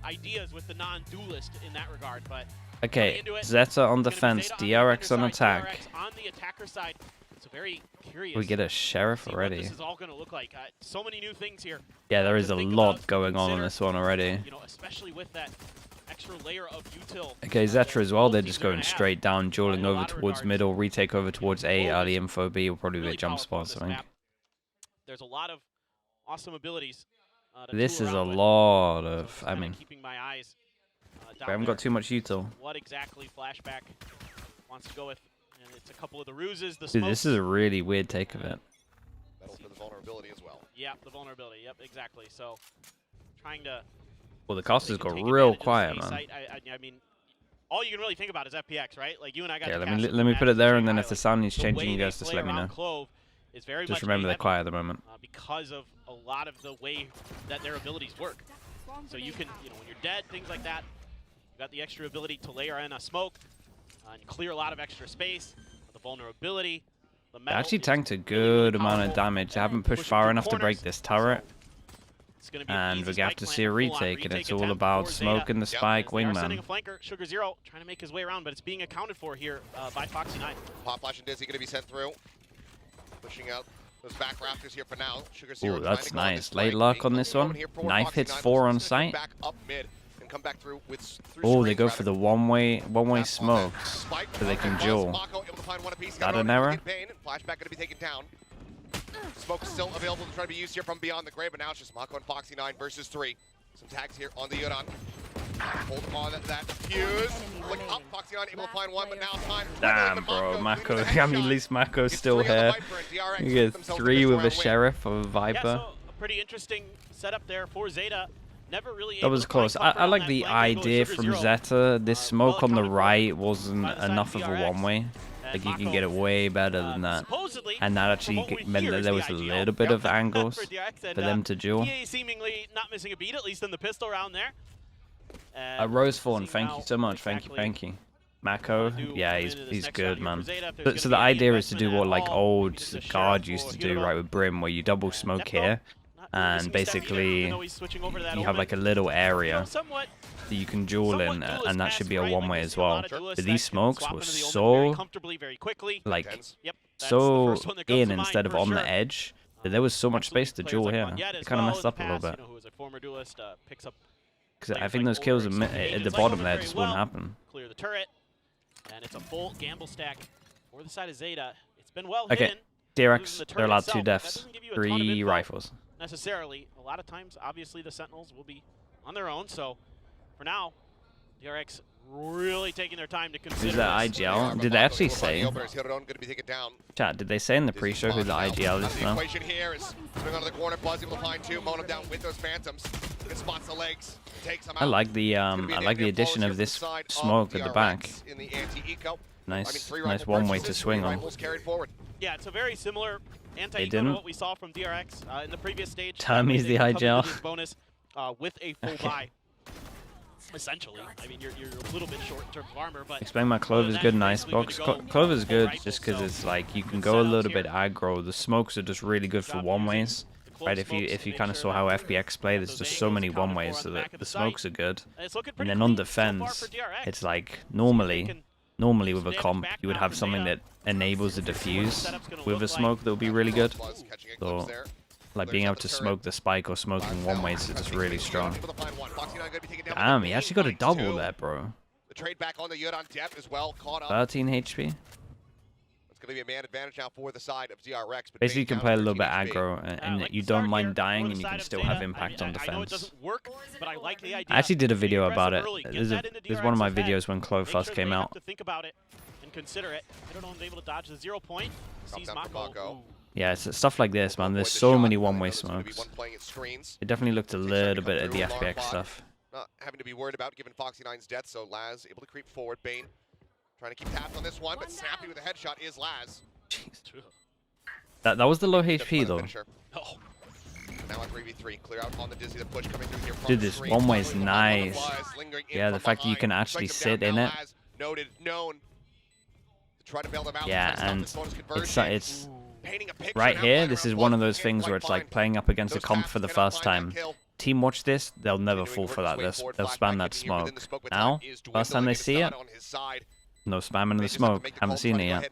ideas with the non-duelist in that regard. But okay, ZETA on defense, DRX on attack. DRX on the attacker side. It's a very curious. We get a sheriff already. What this is all going to look like. So many new things here. Yeah, there is a lot going on this one already. You know, especially with that extra layer of util. Okay, ZETA as well. They're just going straight down, dueling over towards middle, retake over towards A. Early info B will probably be a jump spot, I think. There's a lot of awesome abilities. This is a lot of. I mean, keeping my eyes. I haven't got too much util. What exactly Flashback wants to go with? And it's a couple of the ruses. The dude, this is a really weird take of it. Battle for the vulnerability as well. Yeah, the vulnerability. Yep, exactly. So, trying to. Well, the caster's got real quiet, man. I mean, all you can really think about is FPX, right? Like you and I got. Yeah, let me put it there, and then if the sound needs changing, you guys just let me know. Just remember they're quiet at the moment. Because of a lot of the way that their abilities work. So you can, you know, when you're dead, things like that, you got the extra ability to layer in a smoke and clear a lot of extra space. The vulnerability, the metal. They actually tanked a good amount of damage. They haven't pushed far enough to break this turret. And we're going to have to see a retake, and it's all about smoke and the spike wingman. Sending a flanker, Sugar Zero, trying to make his way around, but it's being accounted for here by Foxy9. Pop Flash and Dizzy going to be sent through. Pushing out those back rafters here for now. Sugar Zero. Ooh, that's nice. Late luck on this one. Knife hits 4 on sight. Back up mid and come back through with oh, they go for the one-way smokes so they can duel. Is that an error? Flashback going to be taken down. Smoke is still available to try to be used here from beyond the grave, but now it's just Mako and Foxy9 versus 3. Some tags here on the Yodon. Hold on that fuse. Look up, Foxy9 able to find one, but now time. Damn, bro, Mako. I mean, at least Mako's still here. You get 3 with a sheriff of a Viper. Yeah, so a pretty interesting setup there for ZETA. Never really. That was close. I like the idea from ZETA. This smoke on the right wasn't enough of a one-way. Like, you can get it way better than that. And that actually meant that there was a little bit of angles for them to duel. Seemingly not missing a beat, at least in the pistol round there. Rosefawn, thank you so much. Thank you. Mako, yeah, he's good, man. So the idea is to do what like old guard used to do, right, with Brim, where you double smoke here, and basically you have like a little area that you can duel in, and that should be a one-way as well. But these smokes were so like so in instead of on the edge that there was so much space to duel here. It kind of messed up a little bit. Because I think those kills at the bottom there just wouldn't happen. Clear the turret, and it's a full gamble stack for the side of ZETA. It's been well okay, hidden. DRX, they're allowed 2 deaths, 3 rifles. Necessarily, a lot of times, obviously, the Sentinels will be on their own. So, for now, DRX really taking their time to consider. Who's that IGL? Did they actually say? Chat, did they say in the pre-show who the IGL is now? The equation here is swing onto the corner, Buzz able to find 2, mow him down with those phantoms. It spots the legs, takes them out. I like the addition of this smoke at the back. Nice one-way to swing on. Yeah, it's a very similar anti-eco to what we saw from DRX in the previous stage. Tommy's the IGL. Bonus with a full buy. Essentially, I mean, you're a little bit short in terms of armor, but explain my Clover's good in Icebox. Clover's good just because it's like you can go a little bit aggro. The smokes are just really good for one-ways. Right, if you kind of saw how FPX play, there's just so many one-ways, so that the smokes are good. And then on defense, it's like normally with a comp, you would have something that enables a defuse with a smoke that would be really good. So, like being able to smoke the spike or smoking one-ways is just really strong. Damn, he actually got a double there, bro. 13 HP. Going to be a man advantage now for the side of DRX. But basically, you can play a little bit aggro, and you don't mind dying, and you can still have impact on defense. I actually did a video about it. There's one of my videos when Clove first came out. Yeah, it's stuff like this, man. There's so many one-way smokes. It definitely looked a little bit at the FPX stuff. Not having to be worried about given Foxy9's death, so Laz able to creep forward. Bane trying to keep tabs on this one, but snappy with a headshot is Laz. Jeez. That was the low HP though. Oh. Now at 3v3, clear out on the Dizzy, the push coming through here from dude, this one way is nice. Yeah, the fact that you can actually sit in it. Yeah, and it's right here. This is one of those things where it's like playing up against a comp for the first time. team watch this, they'll never fall for that. They'll spam that smoke. Now, first time they see it, no spamming in the smoke. Haven't seen it yet.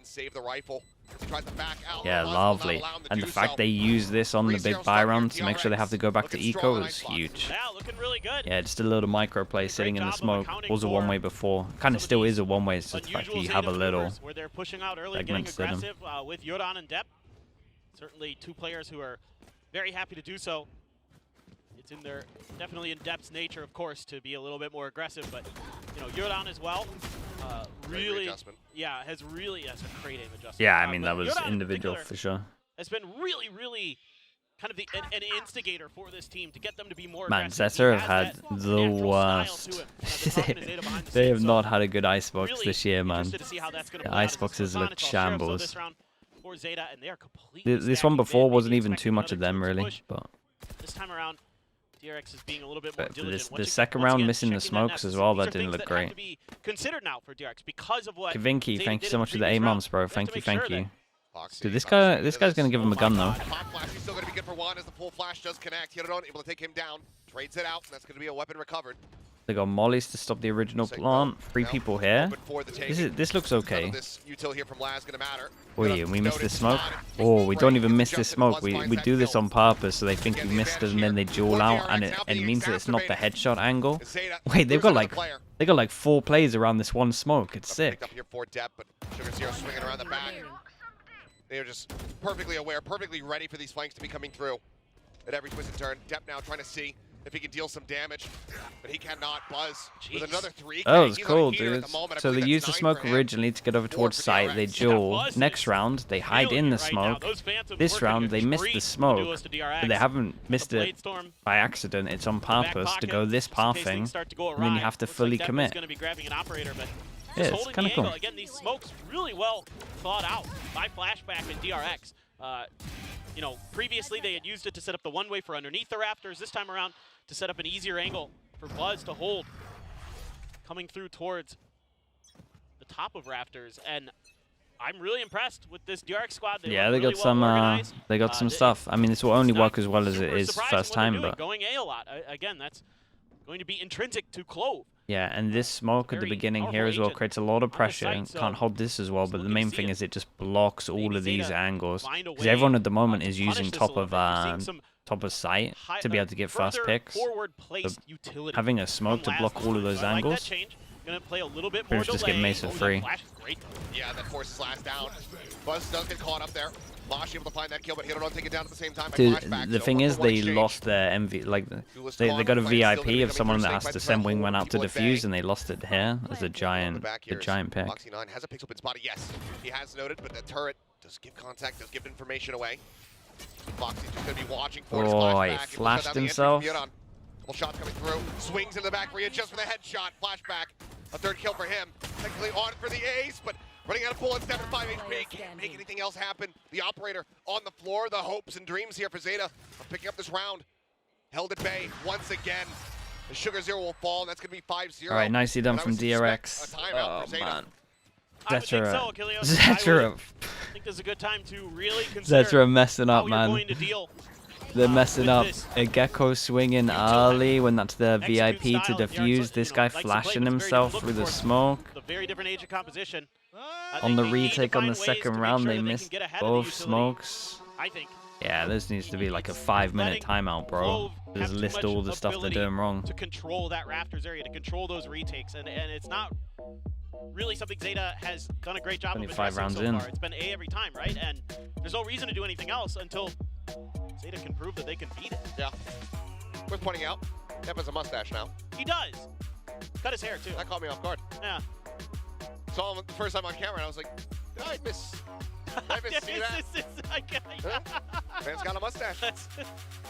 Yeah, lovely. And the fact they use this on the big buy round to make sure they have to go back to eco is huge. Yeah, looking really good. Yeah, just a little micro play sitting in the smoke. Was a one-way before. Kind of still is a one-way. It's just the fact that you have a little where they're pushing out early, getting segments to them. aggressive with Yodan and Depp. Certainly two players who are very happy to do so. It's in their definitely in Depp's nature, of course, to be a little bit more aggressive, but you know, Yodan as well. Really, yeah, has a great aim adjustment. Yeah, I mean that was Yodan individual for sure. Has been really kind of an instigator for this team to get them to be more Man, aggressive. ZETA have had the worst. They have not had a good Icebox really this year, man. The Iceboxes look shambles. This one before wasn't even too much of them, really. But this time around, DRX is being a little bit more diligent. The second round missing the smokes as well, that didn't look great. To be considered now for DRX because of what Kavinki, thank you so much for the 8 months, bro. Thank you. Dude, this guy's gonna give him a gun though. Pop flash is still gonna be good for one as the full flash does connect. Hirodon able to take him down, trades it out, and that's gonna be a weapon recovered. They got mollies to stop the original plant. 3 people here. This looks okay. Wait, we missed this smoke? Oh, we don't even miss this smoke. We do this on purpose, so they think we missed it, and then they duel out, and it means that it's not the headshot angle. Wait, they got like 4 plays around this one smoke. It's sick. They're just perfectly aware, perfectly ready for these flanks to be coming through at every twist and turn. Depp now trying to see if he can deal some damage, but he cannot. Buzz with another 3K. Oh, it's cool, dude. So they used the smoke originally to get over towards site. They duel. Next round, they hide in the smoke. This round, they missed the smoke, but they haven't missed it by accident. It's on purpose to go this pathing, and then you have to fully commit. Yeah, it's kind of cool. Again, these smokes really well thought out by Flashback and DRX. You know, previously they had used it to set up the one-way for underneath the rafters. This time around, to set up an easier angle for Buzz to hold, coming through towards the top of rafters. And I'm really impressed with this DRX squad. They got some stuff. I mean, this will only work as well as it is first time, but going A a lot. Again, that's going to be intrinsic to Clove. Yeah, and this smoke at the beginning here as well creates a lot of pressure. Can't hold this as well, but the main thing is it just blocks all of these angles. Because everyone at the moment is using top of sight to be able to get first picks. So having a smoke to block all of those angles, pretty much just get Mesa free. Yeah, that forces last down. Buzz does get caught up there. Mosh able to find that kill, but Hirodon take it down at the same time. Dude, the thing is, they lost their MV. Like, they got a VIP of someone that has to send Wingman out to defuse, and they lost it here as a giant pick. Foxy9 has a pixel pin spotted. Yes, he has noted, but the turret does give contact, does give information away. Foxy's just going to be watching for his flashback. He flashed himself. Couple shots coming through. Swings into the back rear just for the headshot. Flashback. A 3rd kill for him. Technically on for the ace, but running out of bullets, 75 HP. Can't make anything else happen. The operator on the floor. The hopes and dreams here for ZETA of picking up this round. Held at bay once again. The Sugar Zero will fall, and that's going to be 5-0. All right, nicely done from DRX. Oh, man. ZETA. ZETA. I think this is a good time to really consider ZETA messing up, man. Going to deal They're messing up. A Gecko swinging early when that's the VIP to defuse. This guy flashing himself through the smoke. Very different age of composition. On the retake on the second round, they missed both smokes. I think. Yeah, this needs to be like a 5-minute timeout, bro. Just list all the stuff they're doing wrong. To control that rafters area, to control those retakes, and it's not really something ZETA has done a great job of addressing rounds so in. far. It's been A every time, right? And there's no reason to do anything else until ZETA can prove that they can beat it. Yeah. Worth pointing out, Depp has a mustache now. He does. Cut his hair, too. That caught me off guard. Yeah. Saw him the first time on camera, and I was like, did I miss see that? Man's got a mustache.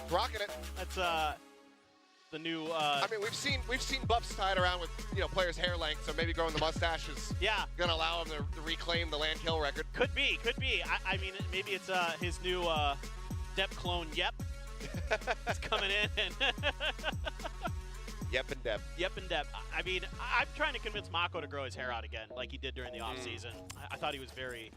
Rocking it. That's the new. I mean, we've seen buffs tied around with players' hair length, so maybe growing the mustache is gonna allow him to reclaim the land kill record. Could be. I mean, maybe it's his new Depp clone. Yep. It's coming in and. Yep and Depp. Yep and Depp. I mean, I'm trying to convince Mako to grow his hair out again, like he did during the off season. I thought he was very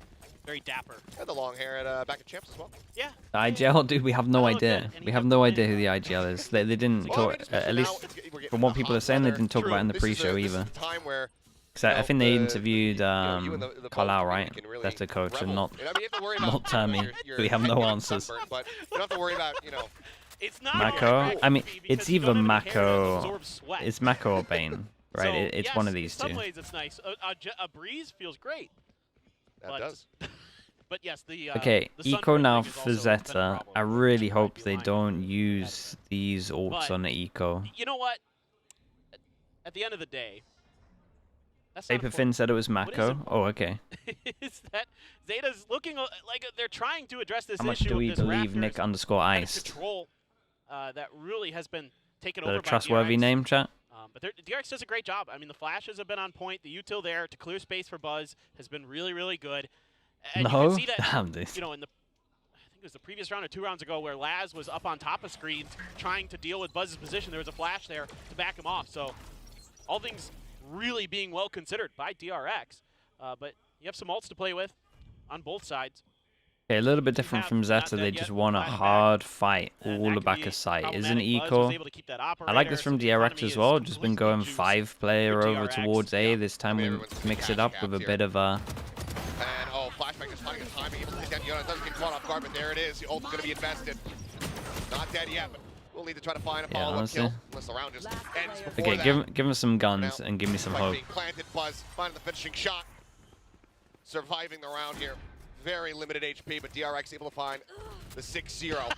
very dapper. And the long hair at back at Champs as well. Yeah. The IGL, dude, we have no I don't know, idea. good, and We he have got no the idea who win. the IGL is. They didn't Well, I talk, mean, especially at now, least we're getting from what the people hot are saying, they weather. didn't talk True. about it in the This is pre-show this is either. the time where, Because I think they interviewed you and the Carlisle, Bolt right? community can really That's the coach, and revel. not I mean, you have to worry about, not Tammy. We have no getting answers. sunburned, but you don't have to worry about, It's not Mako. direct I mean, because it's you either don't have any hair that Mako. absorbs sweat. It's Mako or Bane, right? So, It's yes, one of these in some two. ways, it's nice. A breeze feels great. That But- does. But yes, the Okay, the eco sunburn now thing is for also been a Zeta. problem. I really Might hope be they lying. don't use these ults But- on the eco. You know what? At the end of the day, that's not Paper important. Finn said it was What is Mako. important Oh, okay. is that Zeta's looking like they're trying to address this How much issue do we of this believe Raptors Nick _ kind of Iced? control that really has been taken The over by trustworthy DRX. name, chat? But DRX does a great job. I mean, the flashes have been on point. The util there to clear space for Buzz has been really, really good. And you No? can see that, Damn, dude. you know, in the I think it was the previous round or 2 rounds ago where Laz was up on top of screens trying to deal with Buzz's position. There was a flash there to back him off. So all things really being well considered by DRX. But you have some ults to play with on both sides. Okay, a little bit different have from not Zeta. dead They yet, just want a fighting back. hard fight And all that the could back be of sight. Isn't problematic. Buzz was eco? able to keep that I like this operator, from so the DRX economy as is well. Just been completely going juiced 5-player for over DRX. towards A. Yeah. This time I mean, we everyone's mix it cash up caps with a here. bit of a. And flashback just finding the timing. Able to take down Yona. Doesn't get caught off guard, but there it is. The ult's going to be invested. Not dead yet, but we'll need to try to find a Yeah, follow-up honestly. kill. Unless the round just ends before Okay, that. give him some guns Now, and give me some Spike hope. being planted, Buzz finding the finishing shot. Surviving the round here. Very limited HP, but DRX able to find the 6-0.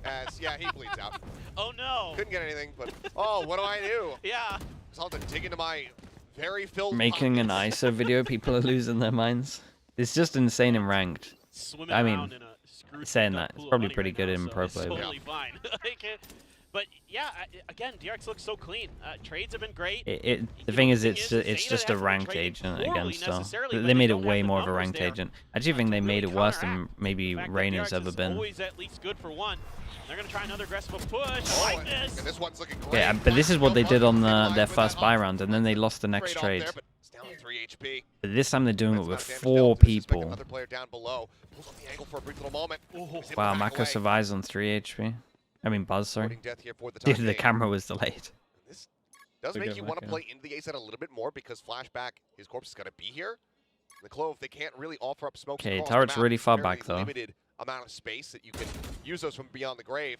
As, yeah, he bleeds out. Oh no! Couldn't get anything, but, oh, what do I do? Yeah. So I'll have to dig into my very filled Making an pockets. ISO video, people are losing their minds. It's just insane in ranked. Swimming I mean, around in a screwed saying up that, it's pool of probably money pretty right good now, in so pro it's play, but- Totally fine. But yeah, again, DRX looks so clean. Trades have been great. The thing is, it's Zeta just a hasn't ranked traded agent poorly against them. necessarily, but They made it don't way have the more of a numbers ranked there, agent. I actually think to they made really it worse than counteract maybe the fact that Rainer's DRX ever is been. always at least good for one. They're gonna try another aggressive push. Oh, Like and this. this one's looking great. Yeah, but this is what they did on their first buy round, round, and then they lost the next trade. There, but it's down to 3 HP. But this time they're doing it That's with not damage 4 dealt. Disrespect people. Another player down below. Pulls on the angle for a brief little moment. Oh. He's able to Wow, back Mako away. survives on 3 HP. I mean, Buzz, sorry. Avoiding death here for the time Dude, the being. camera was delayed. This does Look make at you want to Mako. play into the A side a little bit more because Flashback, his corpse is going to be here. The Clove, they can't really offer up smokes. Okay, across the turret's map. really far Very back, though. Limited amount of space that you can use those from beyond the grave.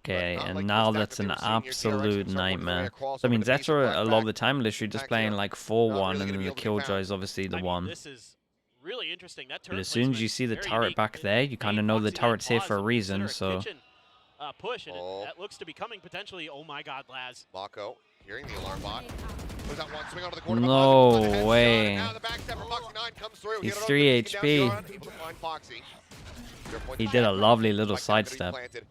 Okay, not and like the now stack that's that an they were seeing here. DRX absolute can start working their way nightmare. across So, I mean, over the base Zeta of a lot of Flashback. the time literally just Attacks playing here. like Not 4-1, really and gonna then be the able to be found. Killjoy is obviously the I mean, one. this is really interesting. That But turret as soon as you placement's see the very turret unique. back there, you kind of know the turret's here for a reason, so... Push, and Oh. that looks to be coming potentially. Oh my God, Laz. Mako hearing the alarm bot. Goes out one, swing onto the corner. No Buzzes with a headshot, way. and now the backstab from Foxy 9 comes through. He's Hit it 3 over, taken HP. down Yaron, able to find Foxy. 0 points He to did a Shaq. lovely little Spike down, but he's sidestep. planted.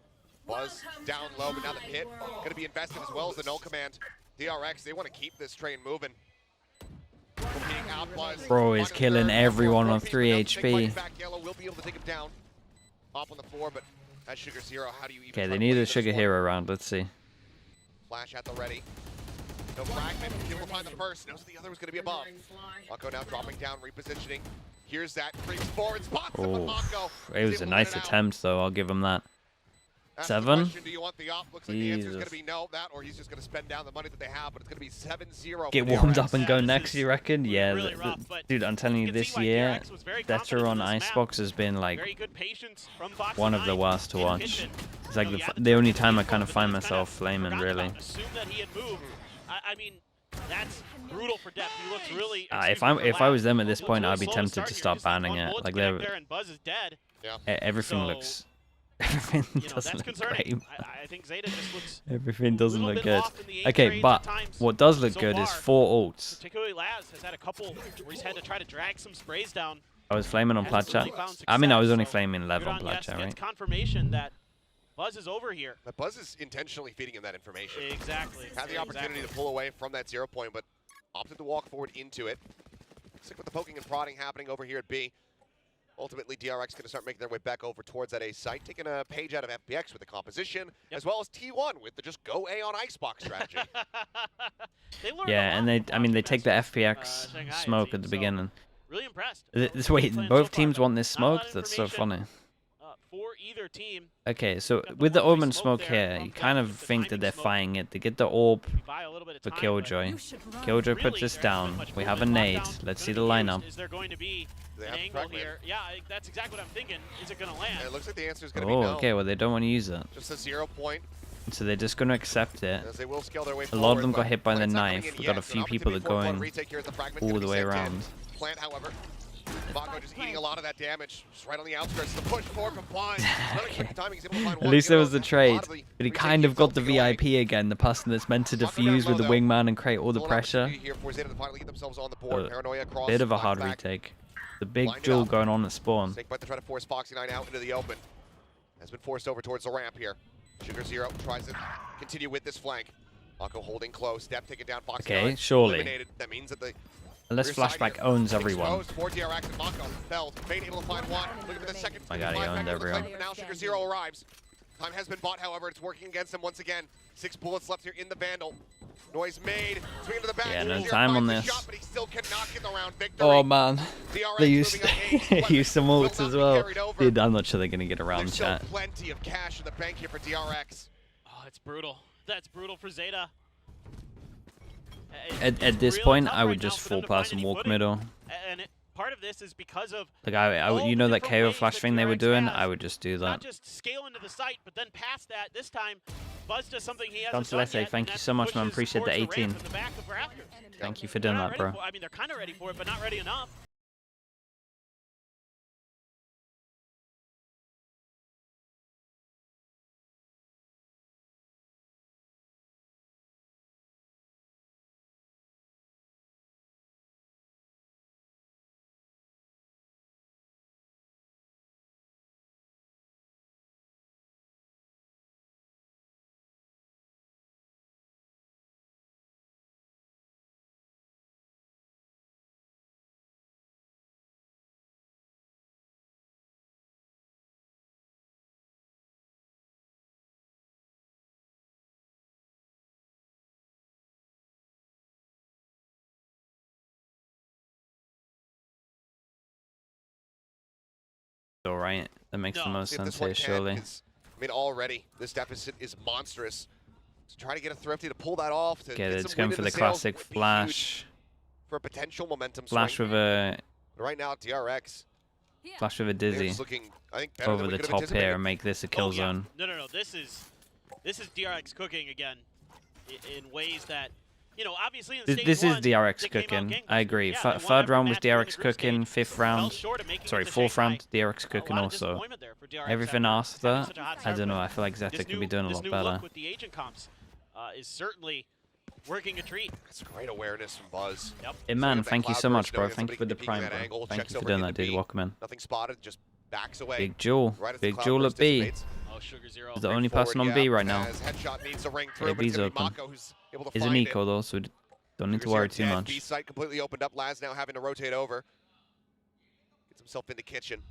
Buzz down low, but now the pit going to be invested as well as the null command. DRX, they want to keep this train moving. Competing out, Buzz. Bro is Finding killing third, everyone four on piece, 3 but doesn't take HP. fight back. Yellow will be able to take him down. Off on the floor, but as Sugar's hero, how do you even Okay, try they to need play a this Sugar one? Hero round. Let's see. Flash at the ready. No fragment. Able to find the first. Knows the other was going to be above. Mako now dropping down, repositioning. Here's that. Creeps forward. Spots him with Oh, Mako. it was a nice attempt, though. I'll give him that. That's 7? The question, do you want the op? Looks like the answer is going to Jesus. be no, that, or he's just going to spend down the money that they have, but it's going to be 7-0. Get for warmed DRX. up and go Yeah, this next, is you reckon? Yeah, really rough, but dude, I'm telling you, you can see this why year, DRX was very Zeta confident on in this map. Icebox has been like Very good patience from Foxy one of the 9 worst to in watch. kitchen. It's like So, yeah, the only turret time I was kind of but find then he's myself kinda flaming, forgotten really. about it, assumed that he had moved. I mean, that's brutal for depth. He looks really. If excuse me, I was them at he this looks point, really I'd be slow tempted start to here. start Just like banning one it. bullet Like to connect there and Buzz is dead. everything So, looks, everything You know, doesn't that's look concerning. great. I think Zeta just looks Everything doesn't little look bit good. off in the eight Okay, trades but at times what does look so good is far. 4 ults. particularly Laz has had a couple where he's had to try to drag some sprays down. I was flaming on Hasn't Plat really Chat. found I mean, I was success, only so flaming level good on on Plat Yes Chat, gets right? confirmation that Buzz is over here. But Buzz is intentionally feeding him that information. Exactly. Had the opportunity to pull away from that 0 point, but opted to walk forward into it. Stick with the poking and prodding happening over here at B. Ultimately, DRX going to start making their way back over towards that A site, taking a page out of FPX with the composition, as well as T1 with the just go A on Icebox strategy. They learned a Yeah, lot and they, from I mean, they watching take the Messi, FPX Shanghai, it smoke at seems, the so beginning. Really impressed. Wait, Playing both so far, teams but want this not a lot smoke? of That's so information, funny. For either team. Okay, so Got the with the 1-3 orb and smoke smoke there here, from you kind them. of It's a think that timing they're smoke. fighting it. They get the orb We buy a little bit of for time, Killjoy. but Killjoy really, puts this there hasn't been down. much We have a movement. nade. Lockdown Let's see gonna the be used. lineup. Is there going to be They an have the angle fragment. here? Yeah, that's exactly what I'm thinking. Is it going to land? And it looks like the answer is going to be Oh, no. okay, well, they don't want to use it. Just a 0 point, So they're just going to accept it. as they will scale their way A forward. lot of them got but hit by the Plant's not coming knife. in We've got yet, a so few an people that opportunity are for a going retake here as the fragment all gonna the be way sent in. around. Plant, however, Mako just eating a lot of that damage. Just right on the outskirts. The push forward from Blind. Another quick timing. He's able to find At one least there hero. was a A lot trade. of the But he retake kind of got the taken away. VIP again, the person that's meant to Mako down defuse low, with the though. wingman and create all the Still an pressure. opportunity here for Zeta to finally get themselves on the board. Paranoia across. Bit of a hard flashback. retake. The big Lined it duel up. going on at spawn. Snake Bite to try to force Foxy9 out into the open. Has been forced over towards the ramp here. Sugar Zero tries to continue with this flank. Mako holding close. Step taken down. Foxy9 Okay, surely. eliminated. That means that the Unless rear side Flashback here owns everyone. exposed for DRX and Mako. Felled. Bane able to find one. Looking for the second. My God, he Flashback owned on the everyone. claim, but now Sugar Zero arrives. Time has been bought, however. It's working against him once again. 6 bullets left here in the Vandal. Noise made. Swing to the back. Yeah, no Zero time on finds the this. shot, but he still cannot get the round victory. Oh man, DRX they used moving up eight. use some Will ults not as be well. carried over. Dude, I'm not sure they're gonna get around There's still chat. plenty of cash in the bank here for DRX. Oh, it's brutal. That's brutal for Zeta. At this real point, tough I right would now just for full them to find pass and any walk footing. middle. And part of this is because of Like all you the know that different KO ways flash that thing they were DRX doing. has. I would just do not that. just scale into the site, but then past that. This time, Buzz does something he hasn't Don done Celeste, yet, thank and you that so much, man. pushes Appreciate the towards 18. ramp in the back of Raptors. Thank you for They're doing not that, ready bro. I mean, they're kind of ready for it, but not ready enough. All right, that makes the No. most See if sense this one here, can, surely. 'cause, I mean, already this deficit is monstrous. To try to get a Thrifty to pull that off. To Okay, get it's some going wind for in the sails classic would be huge flash. for a potential momentum Flash swing. with a But right now, DRX flash with a they're dizzy just looking, I think, better over than we the could have top anticipated. here and make this a kill Oh, yeah. zone. No. This is DRX cooking again in ways that, you know, obviously in stage This is one, DRX they came out cooking. gangbusters. I agree. Yeah, they won Third every round was match within the DRX group cooking. stage. Fifth Fell round, short of making it sorry, to fourth round, Shanghai. DRX A cooking lot of also. disappointment there for DRX Everything after after having that, such a hot I start, don't know. but I feel like Zeta this could be doing a this lot new better. look with the agent comps is certainly working a treat. It's great awareness from Buzz. Yep. Hey man, Got that thank you cloud so burst, much, bro. knowing that Thank you somebody for the could be peeking prime, that bro. angle, Thank checks you for over doing into that, dude. B. Welcome in. Nothing spotted, just backs away. Big Jewel. Right as the Big cloud Jewel burst at B. dissipates. Oh, Sugar Zero. He's the Bring only person forward, on B yeah, right now. as Headshot needs to ring through, Yeah, but it's B's gonna be open. Mako who's able to He's an find eco it. though, so we don't need to Sugar worry Zero too dead. B much. site completely opened up. Laz now having to rotate over. Gets himself in the kitchen.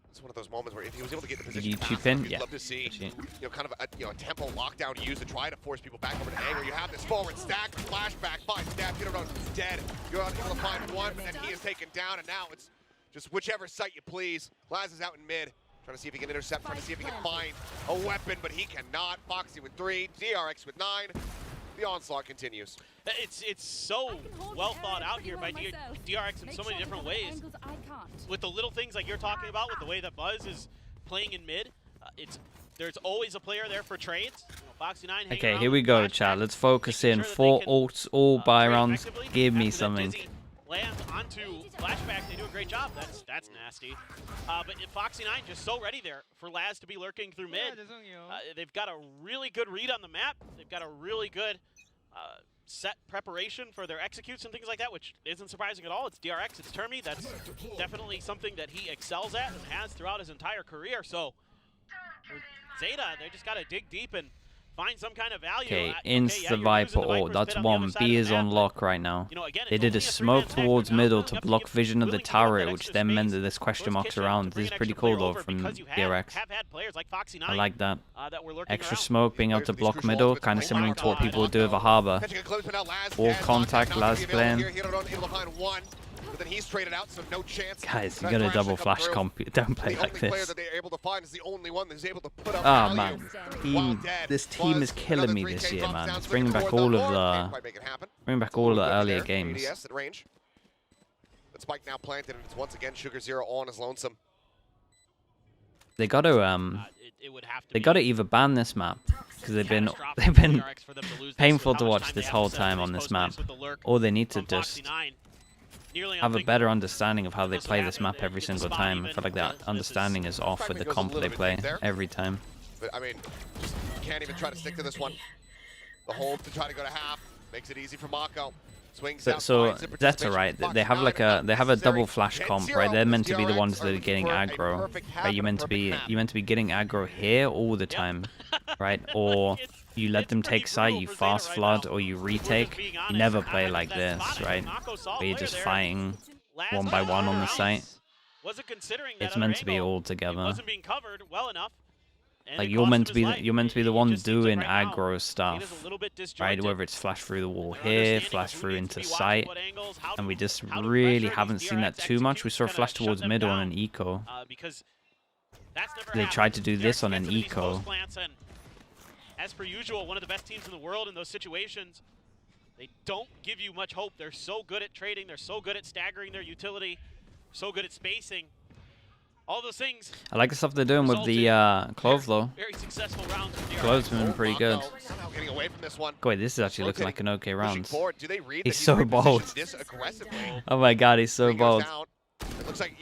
It's one of those moments where if he was able to get in the position you fast chip enough, in? you'd Yeah. love to see, Actually, kind of a tempo lockdown used to try to force people back over to A, where you have this forward stack, flashback, 5 stab, you don't know, dead. You're unable to find one, but then he is taken down, and now it's just whichever site you please. Laz is out in mid, trying to see if he can intercept, trying to see if he can find a weapon, but he cannot. Foxy with 3, DRX with 9. The onslaught continues. It's so well thought out here by DRX in so many different ways. With the little things like you're talking about, with the way that Buzz is playing in mid, there's always a player there for trades. You know, Foxy9 hanging Okay, around here we with go, flashbacks, chat. Let's focus making in. sure that 4 they can, ults, all buy trade rounds. effectively. Give me After that something. Dizzy lands onto flashback, they do a great job. That's nasty. But Foxy9 just so ready there for Laz to be lurking through mid. They've got a really good read on the map. They've got a really good set preparation for their executes and things like that, which isn't surprising at all. It's DRX, it's Termi. That's definitely something that he excels at and has throughout his entire career. So for Zeta, they just got to dig deep and find some kind of value. Okay, yeah, insta you're Viper using the ult. Viper's That's pit on the other one. side B of is the on map, lock right now. you know, again, They it's did a only smoke three-man towards tag, but now middle it's to going up block against vision of the willing to give up turret, that which extra then meant space. that there's question Those marks kitchens around. can This bring is an pretty extra player cool though over from because you DRX. have had players like Foxy9, I like that. that were lurking Extra around. smoke, being able to block middle, kind of similar to what people would do with a harbor. All contact, last playing. But then he's traded out, so no chance. Guys, you gotta double flash comp. Don't play like player this. that they're able to find is the only one that's able to put up Oh value. man, this team is killing me this year, man. It's bringing back all of the earlier games. But Spike now planted, and it's once again Sugar Zero all on his lonesome. They gotta they gotta either ban this map because they've been painful to watch this whole time on this map, or they need to just have a better understanding of how they play this map every single time. I feel like that understanding is off with the comp they play every time. But I mean, just can't even try to stick to this one. The hold to try to go to half makes it easy for Mako. Swings out, So ZETA, right? They have like a double flash comp, right? They're meant to be the ones that are getting aggro, right? You're meant to be getting aggro here all the time, right? Or you let them take site, you fast flood, or you retake. You never play like this, right? Where you're just fighting one by one on the site. It's meant to be all together. Like you're meant to be the one doing aggro stuff, right? Whether it's flash through the wall here, flash through into sight, and we just really haven't seen that too much. We saw a flash towards middle on an eco. They tried to do this on an eco. As per usual, one of the best teams in the world in those situations. They don't give you much hope. They're so good at trading. They're so good at staggering their utility. So good at spacing. All those things. I like the stuff they're doing with the Clove though. Very successful rounds from DRX. Clove's been pretty good. Getting away from this one. Wait, this is actually looking like an okay round. He's so so bold. Oh my god, he's so bold.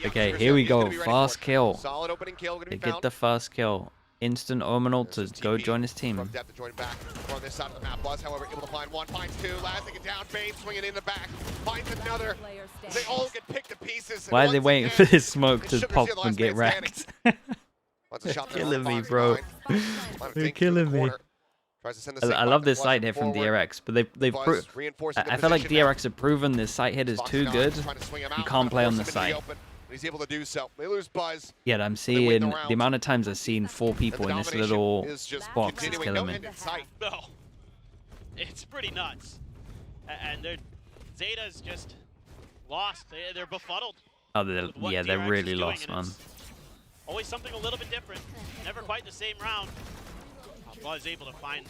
Okay, here we go. Fast kill. Solid opening kill. They get the first kill. Instant Ominal to go join his team. From depth to join back on this side of the map. Buzz, however, able to find one, finds two. Last taken down. Bane swinging in the back. Finds another. They all get picked to pieces. Why are they waiting for this smoke to pop and get wrecked? They're killing me, bro. They're killing me. I love this site hit from DRX, but they've proved. I feel like DRX have proven this site hit is too good. You can't play on the site. He's able to do so. They lose Buzz. Yeah, I'm seeing the amount of times I've seen 4 people in this little box is killing me. No, it's pretty nuts. And ZETA's just lost. They're befuddled. Oh, yeah, they're really lost, man. Always something a little bit different. Never quite the same round. Buzz able to find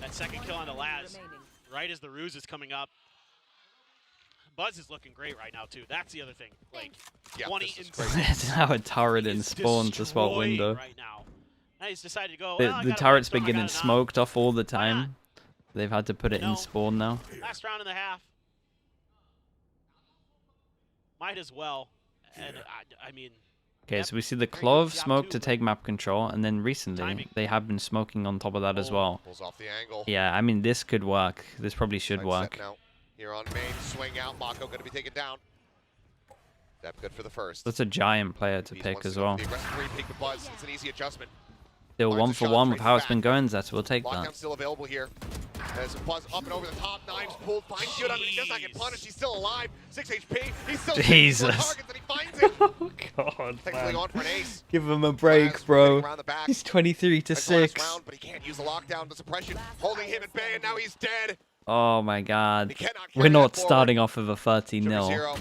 that second kill on the Laz right as the ruse is coming up. Buzz is looking great right now too. That's the other thing. Like 20 It's now a turret in spawn to spot window. Right now. Now he's decided to go. The turret's been getting smoked off all the time. They've had to put it in spawn now. Last round and a half. Might as well. And I mean. Okay, so we see the Clove smoke to take map control, and then recently they have been smoking on top of that as well. Pulls off the angle. Yeah, I mean this could work. This probably should work. Here on main, swing out, Mako going to be taken down. That's good for the first. That's a giant player to pick as well. The aggressive pick the Buzz. It's an easy adjustment. Still 1-for-1 with how it's been going, Zeta will take that. Lockdown still available here. As Buzz up and over the top, knives pulled, finds good under, he does not get punished, he's still alive. 6 HP, he's still Jesus. targets and he finds it. Oh god, Thankfully on for an ace. Give him a break, bro. He's 23 to 6. Round, but he can't use the lockdown, the suppression, holding him at bay, and now he's dead. Oh my god. We're not starting off with a 13-0.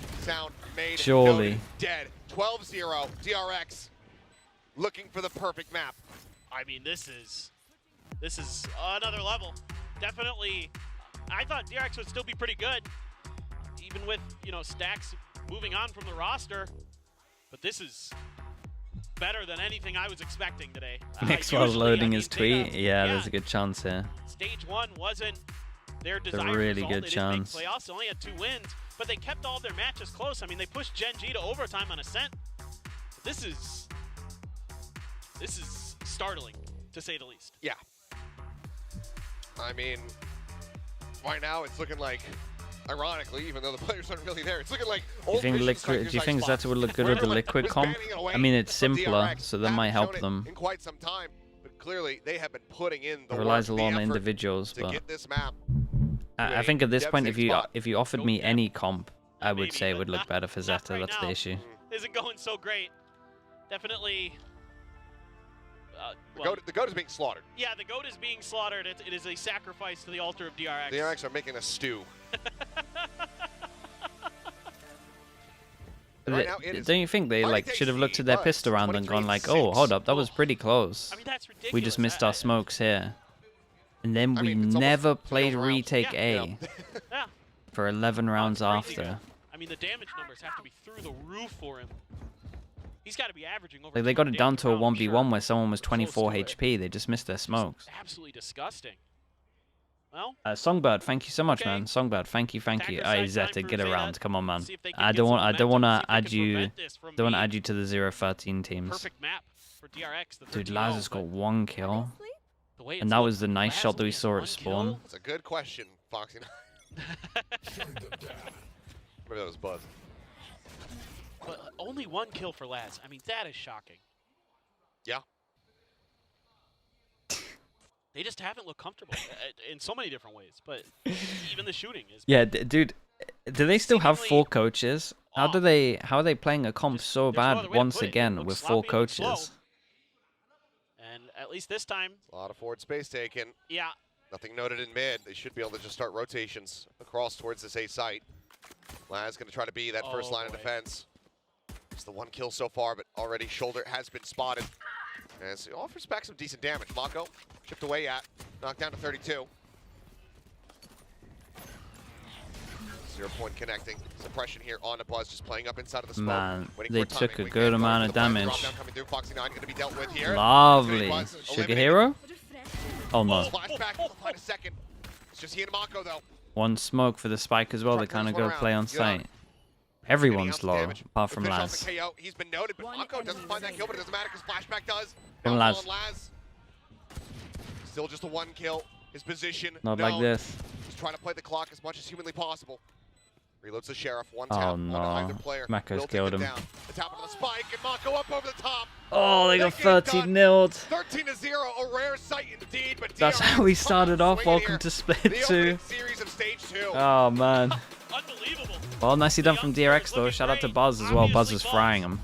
Surely. Dead. 12-0. DRX looking for the perfect map. I mean, this is another level. Definitely, I thought DRX would still be pretty good, even with, you know, Stacks moving on from the roster. But this is better than anything I was expecting today. Next while loading his tweet, yeah, there's a good chance here. Stage 1 wasn't their desired a really result. good They chance. Didn't make playoffs. They only had 2 wins, but they kept all of their matches close. I mean, they pushed Gen G to overtime on Ascent. This is startling, to say the least. Yeah. I mean, right now it's looking like, ironically, even though the players aren't really there, it's looking like old Do you think Zeta would look good with the liquid comp? I mean, it's simpler, so that might help them. In quite some time, but clearly they have been putting in the It relies a work, lot the on effort individuals, to but get this map. I think at this point, if devastating you offered me any comp, I would Maybe, say it but would look better for not Zeta. right That's now. the issue. Isn't going so great. Definitely. The goat is being slaughtered. Yeah, the goat is being slaughtered. It is a sacrifice to the altar of DRX. The DRX are making a stew. Right now, it is Don't you think they like should have looked at their pistol round and gone like, oh, hold up, that was pretty close. I mean, that's ridiculous. We just missed our smokes here. And then I we mean, it's never almost played rounds. retake Yeah. A Yeah. for 11 rounds That's crazy. after. I mean, the damage numbers have to be through the roof for him. He's got to be averaging over. Like they got it 200 down to a damage per round, 1v1 where someone was Close to 24 it. HP. They just missed their smokes. Absolutely disgusting. Well, Songbird, thank you so much, Okay. man. Songbird, thank you. Attacker Hey, side Zeta, time get for around. Zeta. Come on, man. See if they can I get don't some want. I don't momentum, want see to if they add can you. prevent this from Don't want to being add you to the 0-13 teams. perfect map for DRX. The Dude, 13-0, Laz has got but 1 kill, the way and it's that looked, was the nice Laz shot that we only has saw one at spawn. kill. That's a good question, Foxy. Maybe that was Buzz. But only 1 kill for Laz. I mean, that is shocking. Yeah. They just haven't looked comfortable in so many different ways. But even the shooting is. Yeah, dude. Do they still have 4 Seemingly coaches? How off. are they playing a comp so There's no other bad way to once put it. It again looks with 4 sloppy, it looks slow. coaches? And at least this time, A lot of forward space taken. yeah. Nothing noted in mid. They should be able to just start rotations across towards this A site. Laz going to try to be that first line of boy. defense. It's the 1 kill so far, but already shoulder has been spotted. As it offers back some decent damage. Mako chipped away at, knocked down to 32. 0 point connecting. Suppression here on the Buzz, just playing up inside of the smoke. Man, Waiting they for timing. took a Wing good man amount of going for the damage. drop down coming through. Foxy 9 going to be dealt with here. Lovely. Buzz Sugar eliminated. Hero? Oh no. Flashback, he'll find a second. It's just he and Mako though. 1 smoke for the spike as well. They Truck kind of turns one go play around. on Yeah. site. Everyone's Getting low, ounce damage. apart The from finish off Laz. the KO. He's been noted, but Mako doesn't find that kill, but it doesn't matter because flashback does. From Now Laz. on Laz. Still just a 1 kill. His position. Not known. like this. He's trying to play the clock as much as humanly possible. Reloads the Sheriff. 1 Oh, tap on no. either player. Mako's Will take killed them him. Down. The tap onto the spike, and Mako up over the top. Oh, they got They get it 30 done. nilled. 13-0, a rare sight indeed, but That's DRX how we come started out off. swinging Welcome here. to Split The 2. opening series of stage 2. Oh, man. Unbelievable. Well, nicely done The from youngster is DRX, though. looking Shout out to great. Buzz as well. Buzz Obviously was Buzz. frying him.